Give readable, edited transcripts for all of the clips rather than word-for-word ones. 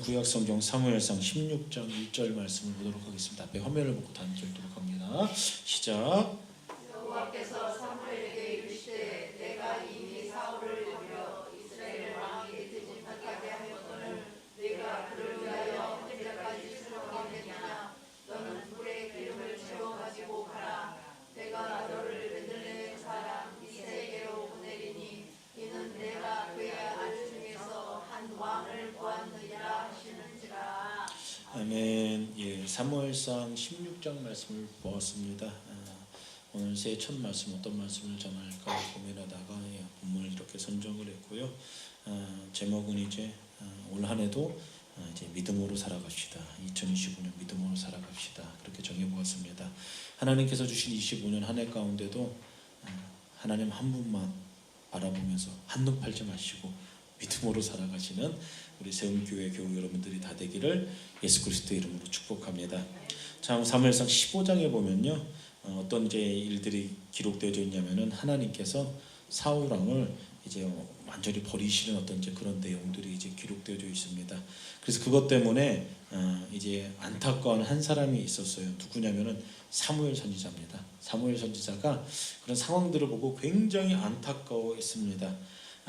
구약성경 사무엘상 16장 1절 말씀을 보도록 하겠습니다. 앞에 화면을 보고 단절 읽도록 합니다. 시작. 여호와께서 사무엘에게 이르시되 내가 이미 사울을 노려 이스라엘 왕이 되지 못하게 하였거늘 내가 그를 위하여 언제까지 슬퍼하겠느냐. 너는 불에 기름을 채워 가지고 가라. 내가 너를 베들레헴 사람 이새에게로 보내리니 이는 내가 그의 아들 중에서 한 왕을 보았느니라 하시는지라. 아멘. 예, 사무엘상 16장 말씀을 보았습니다. 오늘 새해 첫 말씀 어떤 말씀을 전할까 고민하다가 본문을 이렇게 선정을 했고요. 제목은 이제 올 한해도 이제 믿음으로 살아갑시다. 2025년 믿음으로 살아갑시다. 그렇게 정해보았습니다. 하나님께서 주신 25년 한 해 가운데도 하나님 한 분만 바라보면서 한눈 팔지 마시고 믿음으로 살아가시는 우리 세움교회 교우 여러분들이 다 되기를 예수 그리스도의 이름으로 축복합니다. 자, 사무엘상 15장에 보면요, 어떤 이제 일들이 기록되어져 있냐면은 하나님께서 사울 왕을 이제 완전히 버리시는 어떤 이제 그런 내용들이 이제 기록되어져 있습니다. 그래서 그것 때문에 이제 안타까운 한 사람이 있었어요. 누구냐면은 사무엘 선지자입니다. 사무엘 선지자가 그런 상황들을 보고 굉장히 안타까워했습니다.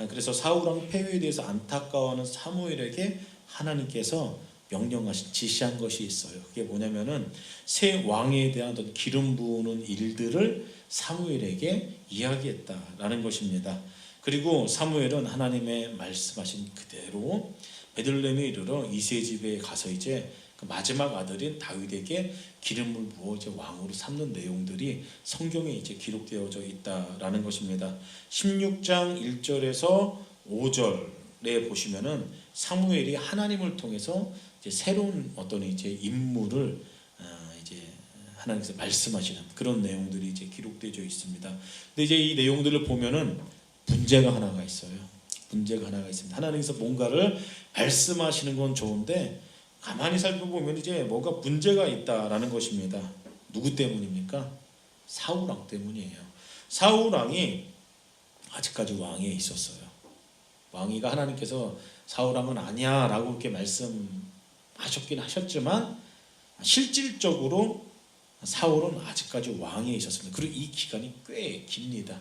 그래서 사울 왕 폐위에 대해서 안타까워하는 사무엘에게 하나님께서 명령하신 지시한 것이 있어요. 그게 뭐냐면은 새 왕에 대한 어떤 기름 부으는 일들을 사무엘에게 이야기했다라는 것입니다. 그리고 사무엘은 하나님의 말씀하신 그대로 베들레헴에 이르러 이새 집에 가서 이제 그 마지막 아들인 다윗에게 기름을 부어 이제 왕으로 삼는 내용들이 성경에 이제 기록되어져 있다라는 것입니다. 16장 1절에서 5절에 보시면은 사무엘이 하나님을 통해서 이제 새로운 어떤 이제 인물을 이제 하나님께서 말씀하시는 그런 내용들이 이제 기록되어져 있습니다. 근데 이제 이 내용들을 보면은 문제가 하나가 있어요. 문제가 하나가 있습니다. 하나님께서 뭔가를 말씀하시는 건 좋은데 가만히 살펴보면 이제 뭔가 문제가 있다라는 것입니다. 누구 때문입니까? 사울 왕 때문이에요. 사울 왕이 아직까지 왕위에 있었어요. 왕위가 하나님께서 사울 왕은 아니야 라고 이렇게 말씀하셨긴 하셨지만 실질적으로 사울은 아직까지 왕위에 있었습니다. 그리고 이 기간이 꽤 깁니다.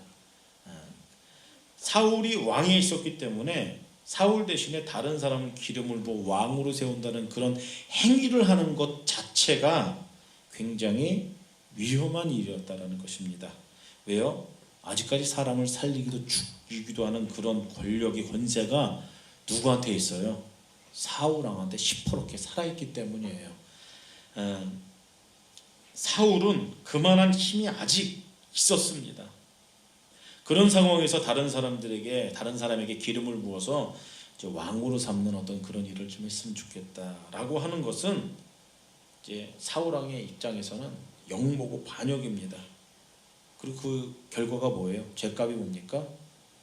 사울이 왕위에 있었기 때문에 사울 대신에 다른 사람을 기름을 부어 왕으로 세운다는 그런 행위를 하는 것 자체가 굉장히 위험한 일이었다는 것입니다. 왜요? 아직까지 사람을 살리기도 죽이기도 하는 그런 권력의 권세가 누구한테 있어요? 사울 왕한테 시퍼렇게 살아있기 때문이에요. 사울은 그만한 힘이 아직 있었습니다. 그런 상황에서 다른 사람에게 기름을 부어서 왕으로 삼는 어떤 그런 일을 좀 했으면 좋겠다라고 하는 것은 이제 사울 왕의 입장에서는 영모고 반역입니다. 그리고 그 결과가 뭐예요? 죄값이 뭡니까?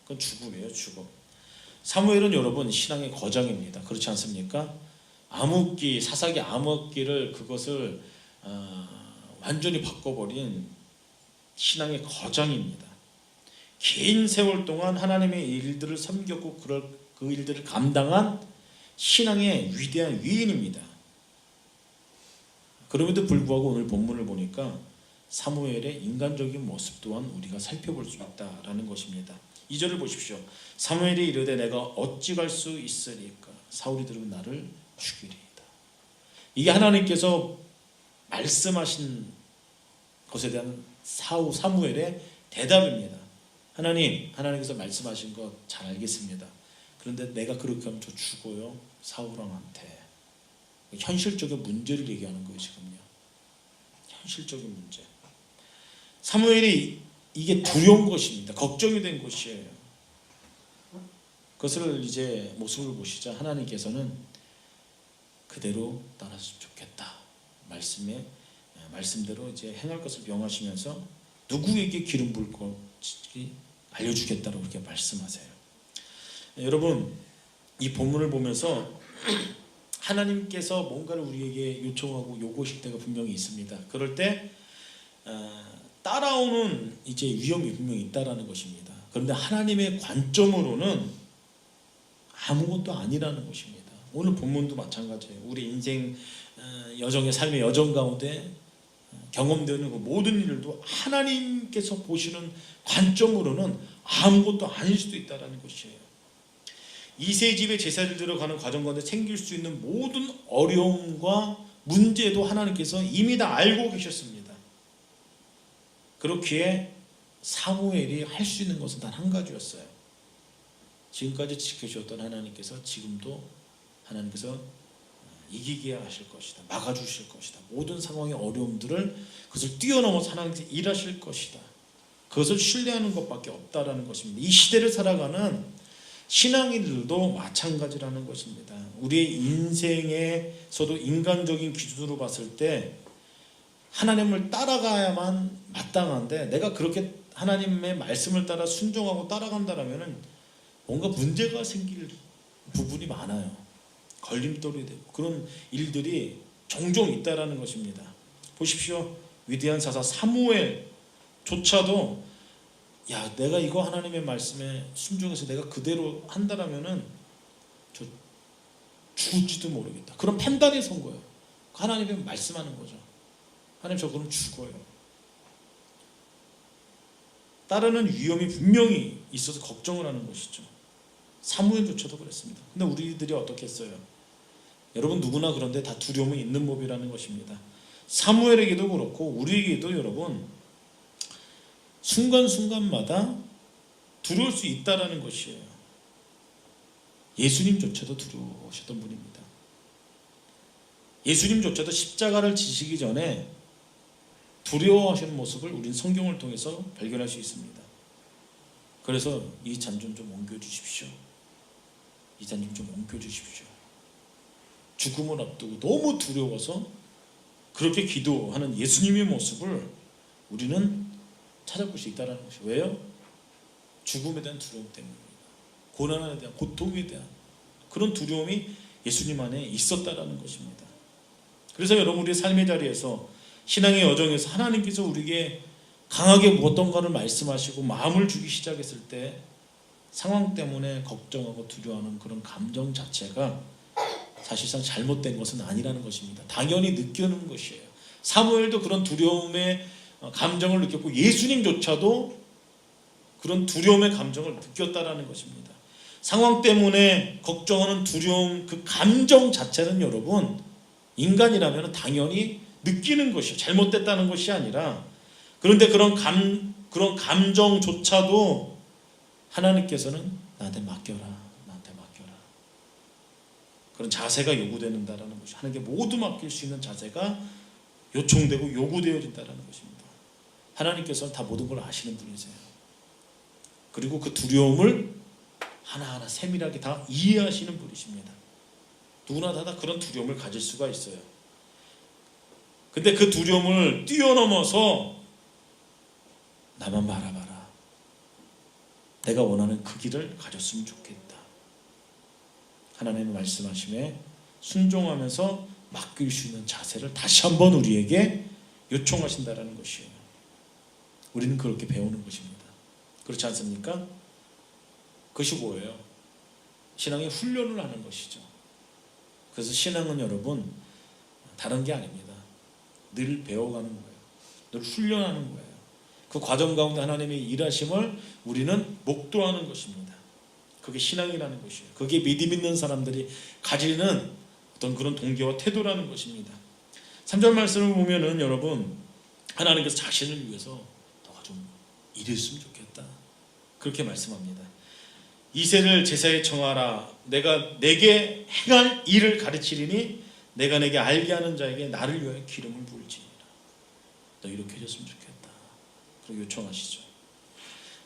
그건 죽음이에요, 죽음. 사무엘은 여러분 신앙의 거장입니다. 그렇지 않습니까? 암흑기, 사사기 암흑기를 그것을 완전히 바꿔버린 신앙의 거장입니다. 긴 세월 동안 하나님의 일들을 섬겼고 그 일들을 감당한 신앙의 위대한 위인입니다. 그럼에도 불구하고 오늘 본문을 보니까 사무엘의 인간적인 모습 또한 우리가 살펴볼 수 있다라는 것입니다. 2절을 보십시오. 사무엘이 이르되 내가 어찌 갈 수 있으리까? 사울이 들으면 나를 죽이리이다. 이게 하나님께서 말씀하신 것에 대한 사무엘의 대답입니다. 하나님께서 말씀하신 거 잘 알겠습니다. 그런데 내가 그렇게 하면 저 죽어요. 사울 왕한테. 현실적인 문제를 얘기하는 거예요, 지금요. 현실적인 문제. 사무엘이 이게 두려운 것입니다. 걱정이 된 것이에요. 그것을 이제 모습을 보시자 하나님께서는 그대로 따랐으면 좋겠다. 말씀대로 이제 행할 것을 명하시면서 누구에게 기름 부을 것인지 알려주겠다고 그렇게 말씀하세요. 여러분, 이 본문을 보면서 하나님께서 뭔가를 우리에게 요청하고 요구하실 때가 분명히 있습니다. 그럴 때 따라오는 이제 위험이 분명히 있다라는 것입니다. 그런데 하나님의 관점으로는 아무것도 아니라는 것입니다. 오늘 본문도 마찬가지예요. 우리 인생 여정의 삶의 여정 가운데 경험되는 그 모든 일도 하나님께서 보시는 관점으로는 아무것도 아닐 수도 있다는 것이에요. 이세 집에 제사를 들어가는 과정 가운데 생길 수 있는 모든 어려움과 문제도 하나님께서 이미 다 알고 계셨습니다. 그렇기에 사무엘이 할 수 있는 것은 단 한 가지였어요. 지금까지 지켜주셨던 하나님께서 지금도 하나님께서 이기게 하실 것이다. 막아주실 것이다. 모든 상황의 어려움들을 그것을 뛰어넘어서 하나님께서 일하실 것이다. 그것을 신뢰하는 것밖에 없다라는 것입니다. 이 시대를 살아가는 신앙인들도 마찬가지라는 것입니다. 우리의 인생에서도 인간적인 기준으로 봤을 때 하나님을 따라가야만 마땅한데 내가 그렇게 하나님의 말씀을 따라 순종하고 따라간다라면 뭔가 문제가 생길 부분이 많아요. 걸림돌이 되고 그런 일들이 종종 있다라는 것입니다. 보십시오. 위대한 사사 사무엘조차도 야 내가 이거 하나님의 말씀에 순종해서 내가 그대로 한다라면은 저 죽을지도 모르겠다. 그런 판단이 선 거예요. 하나님이 말씀하는 거죠. 하나님 저 그럼 죽어요. 따르는 위험이 분명히 있어서 걱정을 하는 것이죠. 사무엘조차도 그랬습니다. 근데 우리들이 어떻게 했어요? 여러분 누구나 그런데 다 두려움이 있는 법이라는 것입니다. 사무엘에게도 그렇고 우리에게도 여러분 순간순간마다 두려울 수 있다라는 것이에요. 예수님조차도 두려우셨던 분입니다. 예수님조차도 십자가를 지시기 전에 두려워하시는 모습을 우리는 성경을 통해서 발견할 수 있습니다. 그래서 이 잔 좀 옮겨주십시오. 이 잔 좀 옮겨주십시오. 죽음을 앞두고 너무 두려워서 그렇게 기도하는 예수님의 모습을 우리는 찾아볼 수 있다는 것이 왜요? 죽음에 대한 두려움 때문입니다. 고난에 대한 고통에 대한 그런 두려움이 예수님 안에 있었다라는 것입니다. 그래서 여러분 우리의 삶의 자리에서 신앙의 여정에서 하나님께서 우리에게 강하게 무엇던가를 말씀하시고 마음을 주기 시작했을 때 상황 때문에 걱정하고 두려워하는 그런 감정 자체가 사실상 잘못된 것은 아니라는 것입니다. 당연히 느끼는 것이에요. 사무엘도 그런 두려움의 감정을 느꼈고 예수님조차도 그런 두려움의 감정을 느꼈다라는 것입니다. 상황 때문에 걱정하는 두려움 그 감정 자체는 여러분 인간이라면 당연히 느끼는 것이요. 잘못됐다는 것이 아니라 그런데 그런 감정조차도 하나님께서는 나한테 맡겨라. 나한테 맡겨라. 그런 자세가 요구된다라는 것이 하나님께 모두 맡길 수 있는 자세가 요청되고 요구되어진다라는 것입니다. 하나님께서는 다 모든 걸 아시는 분이세요. 그리고 그 두려움을 하나하나 세밀하게 다 이해하시는 분이십니다. 누구나 다 그런 두려움을 가질 수가 있어요. 근데 그 두려움을 뛰어넘어서 나만 바라봐라. 내가 원하는 그 길을 가졌으면 좋겠다. 하나님의 말씀하심에 순종하면서 맡길 수 있는 자세를 다시 한번 우리에게 요청하신다라는 것이에요. 우리는 그렇게 배우는 것입니다. 그렇지 않습니까? 그것이 뭐예요? 신앙의 훈련을 하는 것이죠. 그래서 신앙은 여러분 다른 게 아닙니다. 늘 배워가는 거예요. 늘 훈련하는 거예요. 그 과정 가운데 하나님의 일하심을 우리는 목도하는 것입니다. 그게 신앙이라는 것이에요. 그게 믿음 있는 사람들이 가지는 어떤 그런 동기와 태도라는 것입니다. 3절 말씀을 보면은 여러분 하나님께서 자신을 위해서 너가 좀 이랬으면 좋겠다. 그렇게 말씀합니다. 이새를 제사에 청하라. 내가 내게 행할 일을 가르치리니 내가 내게 알게 하는 자에게 나를 위하여 기름을 부을지니라. 너 이렇게 해줬으면 좋겠다. 그리고 요청하시죠.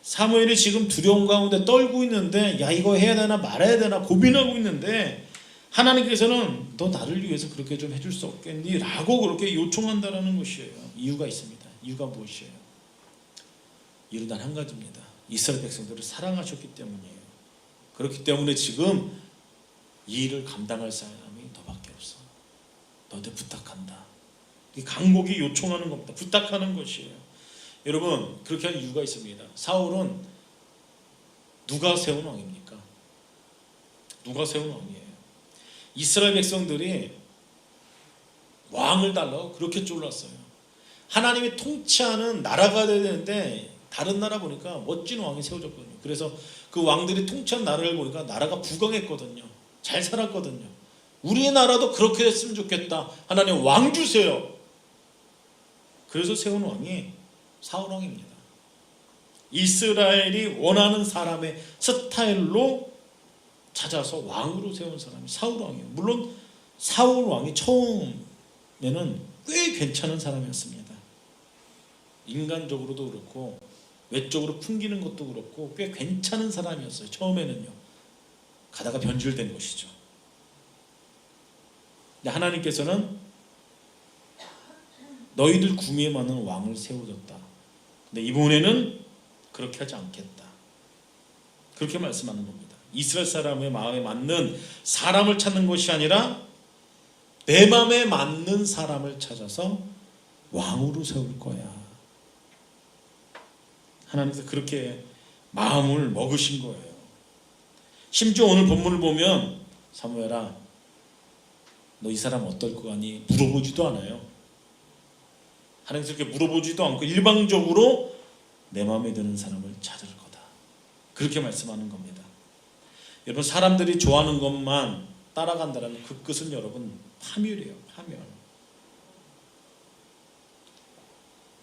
사무엘이 지금 두려움 가운데 떨고 있는데 야 이거 해야 되나 말아야 되나 고민하고 있는데 하나님께서는 너 나를 위해서 그렇게 좀 해줄 수 없겠니? 라고 그렇게 요청한다라는 것이에요. 이유가 있습니다. 이유가 무엇이에요? 이유는 단 한 가지입니다. 이스라엘 백성들을 사랑하셨기 때문이에요. 그렇기 때문에 지금 이 일을 감당할 사람이 너밖에 없어. 너한테 부탁한다. 이 강곡이 요청하는 겁니다. 부탁하는 것이에요. 여러분 그렇게 한 이유가 있습니다. 사울은 누가 세운 왕입니까? 누가 세운 왕이에요? 이스라엘 백성들이 왕을 달라고 그렇게 쫄랐어요. 하나님이 통치하는 나라가 돼야 되는데 다른 나라 보니까 멋진 왕이 세워졌거든요. 그래서 그 왕들이 통치한 나라를 보니까 나라가 부강했거든요. 잘 살았거든요. 우리의 나라도 그렇게 됐으면 좋겠다. 하나님 왕 주세요. 그래서 세운 왕이 사울 왕입니다. 이스라엘이 원하는 사람의 스타일로 찾아서 왕으로 세운 사람이 사울 왕이에요. 물론 사울 왕이 처음에는 꽤 괜찮은 사람이었습니다. 인간적으로도 그렇고 외적으로 풍기는 것도 그렇고 꽤 괜찮은 사람이었어요. 처음에는요. 가다가 변질된 것이죠. 근데 하나님께서는 너희들 구미에 맞는 왕을 세워줬다. 근데 이번에는 그렇게 하지 않겠다. 그렇게 말씀하는 겁니다. 이스라엘 사람의 마음에 맞는 사람을 찾는 것이 아니라 내 마음에 맞는 사람을 찾아서 왕으로 세울 거야. 하나님께서 그렇게 마음을 먹으신 거예요. 심지어 오늘 본문을 보면 사무엘아 너 이 사람 어떨 거 같니? 물어보지도 않아요. 하나님께서 그렇게 물어보지도 않고 일방적으로 내 마음에 드는 사람을 찾을 거다. 그렇게 말씀하는 겁니다. 여러분 사람들이 좋아하는 것만 따라간다는 그 끝은 여러분 파멸이에요. 파멸.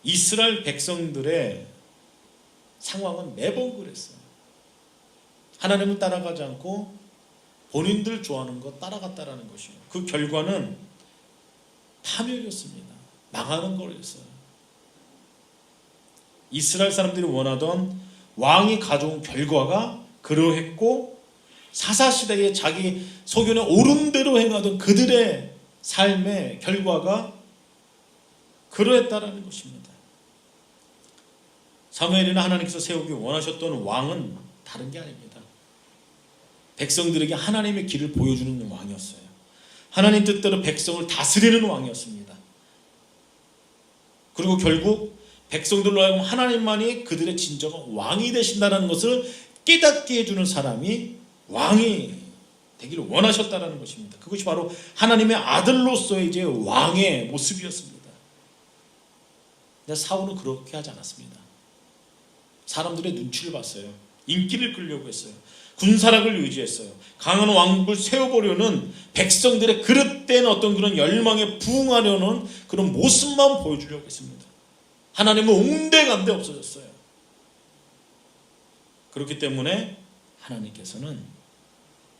이스라엘 백성들의 상황은 매번 그랬어요. 하나님을 따라가지 않고 본인들 좋아하는 거 따라갔다라는 것이에요. 그 결과는 파멸이었습니다. 망하는 거였어요. 이스라엘 사람들이 원하던 왕이 가져온 결과가 그러했고 사사시대에 자기 소견에 옳은 대로 행하던 그들의 삶의 결과가 그러했다라는 것입니다. 사무엘이나 하나님께서 세우기 원하셨던 왕은 다른 게 아닙니다. 백성들에게 하나님의 길을 보여주는 왕이었어요. 하나님 뜻대로 백성을 다스리는 왕이었습니다. 그리고 결국 백성들로 하여금 하나님만이 그들의 진정한 왕이 되신다는 것을 깨닫게 해주는 사람이 왕이 되기를 원하셨다는 것입니다. 그것이 바로 하나님의 아들로서의 이제 왕의 모습이었습니다. 근데 사울은 그렇게 하지 않았습니다. 사람들의 눈치를 봤어요. 인기를 끌려고 했어요. 군사력을 의지했어요. 강한 왕국을 세워보려는 백성들의 그릇된 어떤 그런 열망에 부응하려는 그런 모습만 보여주려고 했습니다. 하나님은 온데간데 없어졌어요. 그렇기 때문에 하나님께서는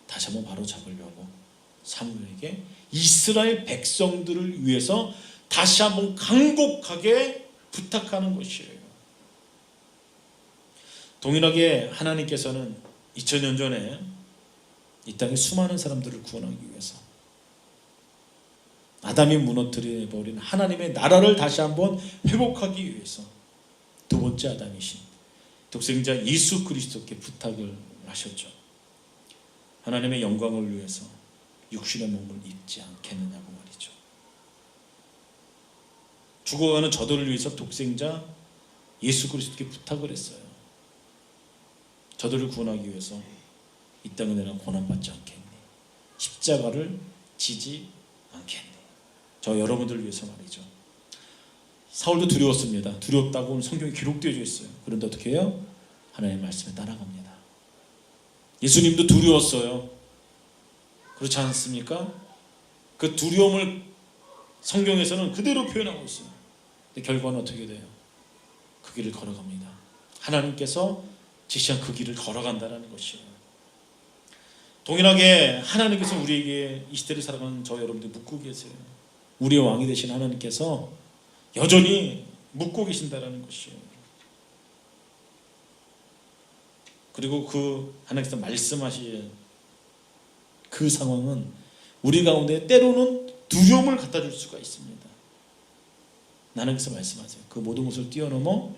다시 한번 바로 잡으려고 사무엘에게 이스라엘 백성들을 위해서 다시 한번 간곡하게 부탁하는 것이에요. 동일하게 하나님께서는 2000년 전에 이 땅에 수많은 사람들을 구원하기 위해서 아담이 무너뜨려버린 하나님의 나라를 다시 한번 회복하기 위해서 두 번째 아담이신 독생자 예수 그리스도께 부탁을 하셨죠. 하나님의 영광을 위해서 육신의 몸을 입지 않겠느냐고 말이죠. 죽어가는 저들을 위해서 독생자 예수 그리스도께 부탁을 했어요. 저들을 구원하기 위해서 이 땅에 내가 고난받지 않겠니? 십자가를 지지 않겠니? 저 여러분들을 위해서 말이죠. 사울도 두려웠습니다. 두렵다고 성경에 기록되어 있어요. 그런데 어떻게 해요? 하나님의 말씀에 따라갑니다. 예수님도 두려웠어요. 그렇지 않습니까? 그 두려움을 성경에서는 그대로 표현하고 있어요. 근데 결과는 어떻게 돼요? 그 길을 걸어갑니다. 하나님께서 지시한 그 길을 걸어간다는 것이에요. 동일하게 하나님께서 우리에게 이 시대를 살아가는 저 여러분들 묻고 계세요. 우리의 왕이 되신 하나님께서 여전히 묻고 계신다는 것이에요. 그리고 그 하나님께서 말씀하신 그 상황은 우리 가운데 때로는 두려움을 갖다 줄 수가 있습니다. 하나님께서 말씀하세요. 그 모든 것을 뛰어넘어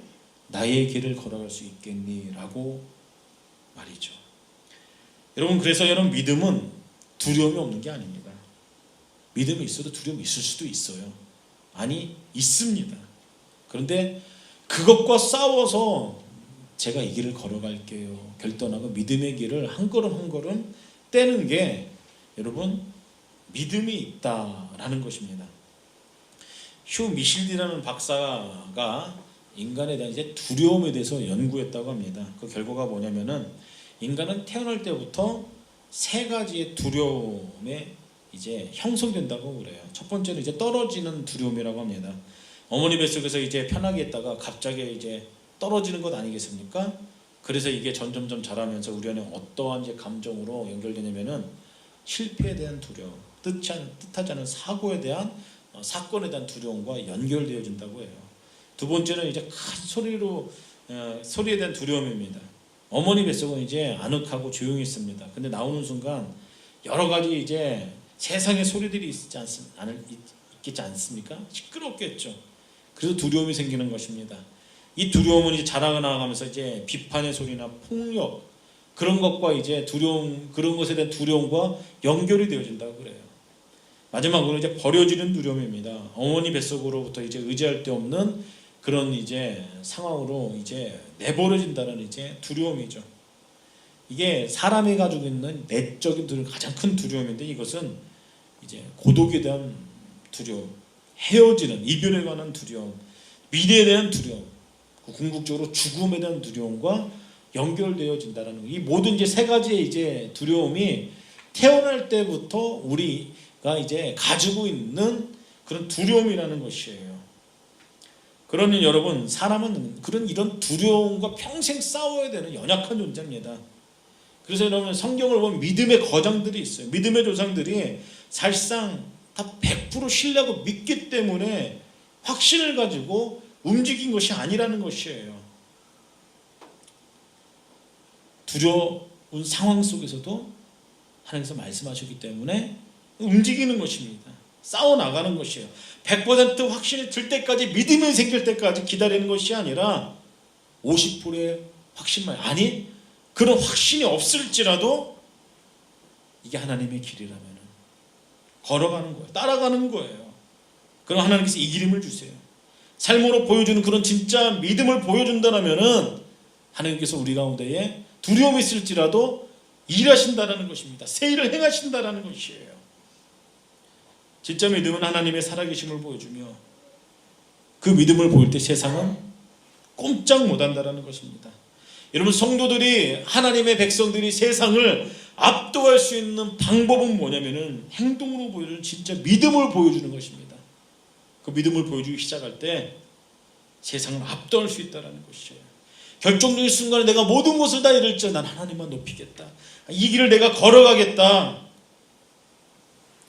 나의 길을 걸어갈 수 있겠니? 라고 말이죠. 여러분 그래서 여러분 믿음은 두려움이 없는 게 아닙니다. 믿음이 있어도 두려움이 있을 수도 있어요. 아니 있습니다. 그런데 그것과 싸워서 제가 이 길을 걸어갈게요 결단하고 믿음의 길을 한 걸음 한 걸음 떼는 게 여러분 믿음이 있다라는 것입니다. 휴 미실디라는 박사가 인간에 대한 이제 두려움에 대해서 연구했다고 합니다. 그 결과가 뭐냐면은 인간은 태어날 때부터 세 가지의 두려움에 이제 형성된다고 그래요. 첫 번째는 이제 떨어지는 두려움이라고 합니다. 어머니 뱃속에서 이제 편하게 있다가 갑자기 이제 떨어지는 것 아니겠습니까? 그래서 이게 점점점 자라면서 우리 안에 어떠한 이제 감정으로 연결되냐면은 실패에 대한 두려움, 뜻하지 않은 사고에 대한 사건에 대한 두려움과 연결되어진다고 해요. 두 번째는 이제 큰 소리에 대한 두려움입니다. 어머니 뱃속은 이제 아늑하고 조용히 있습니다. 근데 나오는 순간 여러 가지 이제 세상의 소리들이 있겠지 않습니까? 시끄럽겠죠. 그래서 두려움이 생기는 것입니다. 이 두려움은 이제 자라나가면서 이제 비판의 소리나 폭력 그런 것과 이제 두려움, 그런 것에 대한 두려움과 연결이 되어진다고 그래요. 마지막으로 이제 버려지는 두려움입니다. 어머니 뱃속으로부터 이제 의지할 데 없는 그런 이제 상황으로 이제 내버려진다는 이제 두려움이죠. 이게 사람이 가지고 있는 내적인 두려움, 가장 큰 두려움인데 이것은 이제 고독에 대한 두려움, 헤어지는 이별에 관한 두려움, 미래에 대한 두려움, 궁극적으로 죽음에 대한 두려움과 연결되어진다는 거. 이 모든 이제 세 가지의 이제 두려움이 태어날 때부터 우리가 이제 가지고 있는 그런 두려움이라는 것이에요. 그러니 여러분, 사람은 이런 두려움과 평생 싸워야 되는 연약한 존재입니다. 그래서 여러분, 성경을 보면 믿음의 거장들이 있어요. 믿음의 조상들이 사실상 다 100% 신뢰하고 믿기 때문에 확신을 가지고 움직인 것이 아니라는 것이에요. 두려운 상황 속에서도 하나님께서 말씀하셨기 때문에 움직이는 것입니다. 싸워나가는 것이에요. 100% 확신이 들 때까지, 믿음이 생길 때까지 기다리는 것이 아니라 50%의 확신만, 아니 그런 확신이 없을지라도 이게 하나님의 길이라면 걸어가는 거예요. 따라가는 거예요. 그럼 하나님께서 이 기름을 주세요. 삶으로 보여주는 그런 진짜 믿음을 보여준다면 하나님께서 우리 가운데에 두려움이 있을지라도 일하신다는 것입니다. 새 일을 행하신다는 것이에요. 진짜 믿음은 하나님의 살아계심을 보여주며 그 믿음을 보일 때 세상은 꼼짝 못한다는 것입니다. 여러분, 성도들이, 하나님의 백성들이 세상을 압도할 수 있는 방법은 뭐냐면은 행동으로 보여주는 진짜 믿음을 보여주는 것입니다. 그 믿음을 보여주기 시작할 때 세상을 압도할 수 있다는 것이에요. 결정적인 순간에 내가 모든 것을 다 잃을지 난 하나님만 높이겠다. 이 길을 내가 걸어가겠다.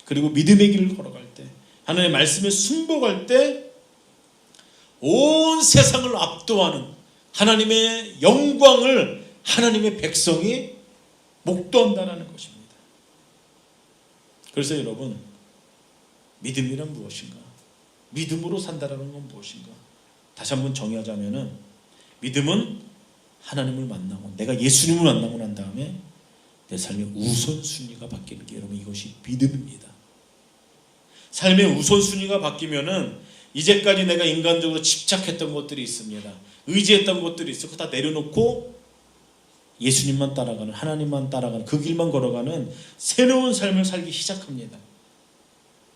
그리고 믿음의 길을 걸어갈 때, 하나님의 말씀에 순복할 때 온 세상을 압도하는 하나님의 영광을 하나님의 백성이 목도한다는 것입니다. 그래서 여러분, 믿음이란 무엇인가? 믿음으로 산다는 건 무엇인가? 다시 한번 정의하자면은, 믿음은 하나님을 만나고 내가 예수님을 만나고 난 다음에 내 삶의 우선순위가 바뀌는 게, 여러분, 이것이 믿음입니다. 삶의 우선순위가 바뀌면은 이제까지 내가 인간적으로 집착했던 것들이 있습니다. 의지했던 것들이 있어. 그거 다 내려놓고 예수님만 따라가는, 하나님만 따라가는, 그 길만 걸어가는 새로운 삶을 살기 시작합니다.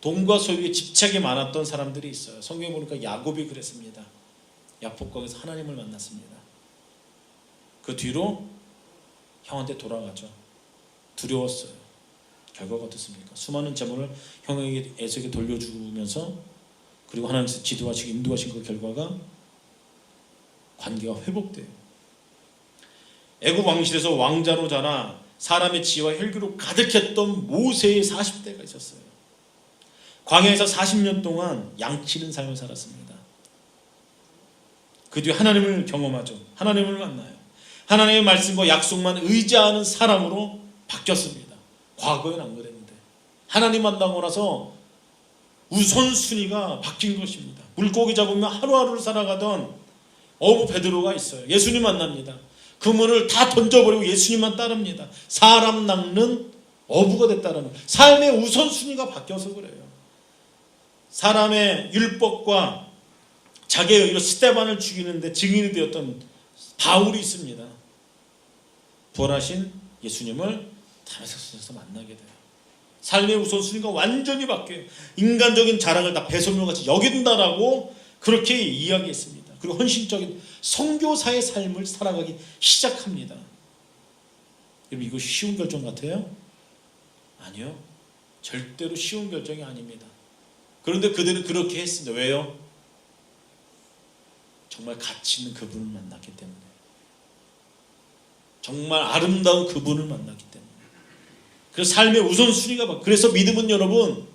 돈과 소유에 집착이 많았던 사람들이 있어요. 성경에 보니까 야곱이 그랬습니다. 야복강에서 하나님을 만났습니다. 그 뒤로 형한테 돌아가죠. 두려웠어요. 결과가 어떻습니까? 수많은 재물을 형에게, 에서에게 돌려주면서, 그리고 하나님께서 지도하시고 인도하신 그 결과가 관계가 회복돼요. 애굽 왕실에서 왕자로 자라 사람의 지혜와 혈기로 가득했던 모세의 40대가 있었어요. 광야에서 40년 동안 양치는 삶을 살았습니다. 그 뒤에 하나님을 경험하죠. 하나님을 만나요. 하나님의 말씀과 약속만 의지하는 사람으로 바뀌었습니다. 과거엔 안 그랬는데 하나님 만나고 나서 우선순위가 바뀐 것입니다. 물고기 잡으며 하루하루를 살아가던 어부 베드로가 있어요. 예수님 만납니다. 그물을 다 던져버리고 예수님만 따릅니다. 사람 낚는 어부가 됐다는, 삶의 우선순위가 바뀌어서 그래요. 사람의 율법과 자기의 의로 스데반을 죽이는데 증인이 되었던 바울이 있습니다. 부활하신 예수님을 다메섹에서 만나게 돼요. 삶의 우선순위가 완전히 바뀌어요. 인간적인 자랑을 다 배설물같이 여긴다라고 그렇게 이야기했습니다. 그리고 헌신적인 선교사의 삶을 살아가기 시작합니다. 여러분, 이것이 쉬운 결정 같아요? 아니요. 절대로 쉬운 결정이 아닙니다. 그런데 그들은 그렇게 했습니다. 왜요? 정말 가치 있는 그분을 만났기 때문에, 정말 아름다운 그분을 만났기 때문에. 그래서 삶의 우선순위가 그래서 믿음은 여러분,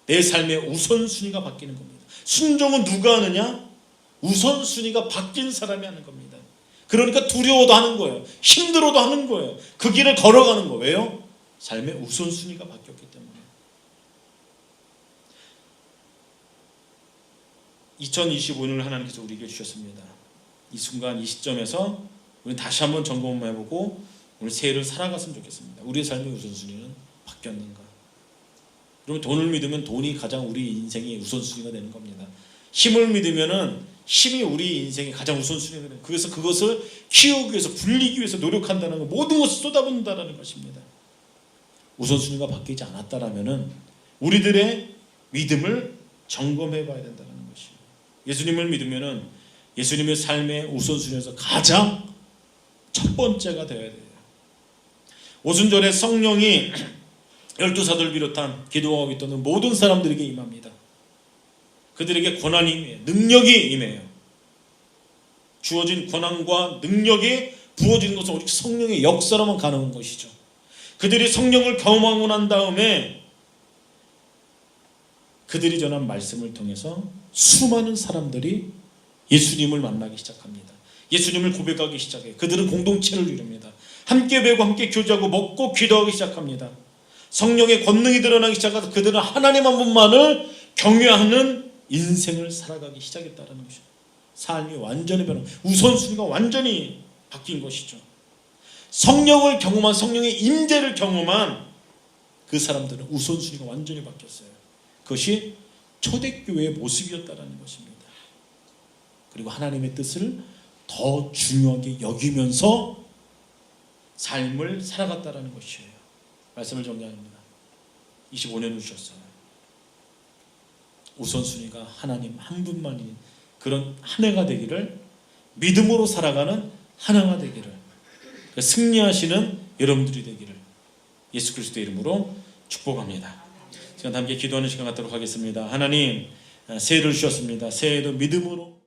내 삶의 우선순위가 바뀌는 겁니다. 순종은 누가 하느냐? 우선순위가 바뀐 사람이 하는 겁니다. 그러니까 두려워도 하는 거예요. 힘들어도 하는 거예요. 그 길을 걸어가는 거예요. 왜요? 삶의 우선순위가 바뀌었기 때문에. 2025년을 하나님께서 우리에게 주셨습니다. 이 순간 이 시점에서 우리 다시 한번 점검해보고 오늘 새해를 살아갔으면 좋겠습니다. 우리의 삶의 우선순위는 바뀌었는가? 여러분, 돈을 믿으면 돈이 가장 우리 인생의 우선순위가 되는 겁니다. 힘을 믿으면은 힘이 우리 인생의 가장 우선순위가 되는, 그래서 그것을 키우기 위해서, 불리기 위해서 노력한다는 것, 모든 것을 쏟아붓는다는 것입니다. 우선순위가 바뀌지 않았다라면은 우리들의 믿음을 점검해 봐야 된다는 것이에요. 예수님을 믿으면은 예수님의 삶의 우선순위에서 가장 첫 번째가 되어야 돼요. 오순절에 성령이 12사도를 비롯한 기도하고 있던 모든 사람들에게 임합니다. 그들에게 권한이 임해요. 능력이 임해요. 주어진 권한과 능력이 부어지는 것은 오직 성령의 역사로만 가능한 것이죠. 그들이 성령을 경험하고 난 다음에 그들이 전한 말씀을 통해서 수많은 사람들이 예수님을 만나기 시작합니다. 예수님을 고백하기 시작해요. 그들은 공동체를 이룹니다. 함께 배고 함께 교제하고 먹고 기도하기 시작합니다. 성령의 권능이 드러나기 시작해서 그들은 하나님 한 분만을 경외하는 인생을 살아가기 시작했다는 것이죠. 삶이 완전히 변한, 우선순위가 완전히 바뀐 것이죠. 성령을 경험한, 성령의 임재를 경험한 그 사람들은 우선순위가 완전히 바뀌었어요. 그것이 초대교회의 모습이었다는 것입니다. 그리고 하나님의 뜻을 더 중요하게 여기면서 삶을 살아갔다는 것이에요. 말씀을 정리합니다. 25년을 주셨어요. 우선순위가 하나님 한 분만인 그런 한 해가 되기를, 믿음으로 살아가는 한 해가 되기를, 승리하시는 여러분들이 되기를 예수 그리스도의 이름으로 축복합니다. 시간 함께 기도하는 시간 갖도록 하겠습니다. 하나님, 새해를 주셨습니다. 새해도 믿음으로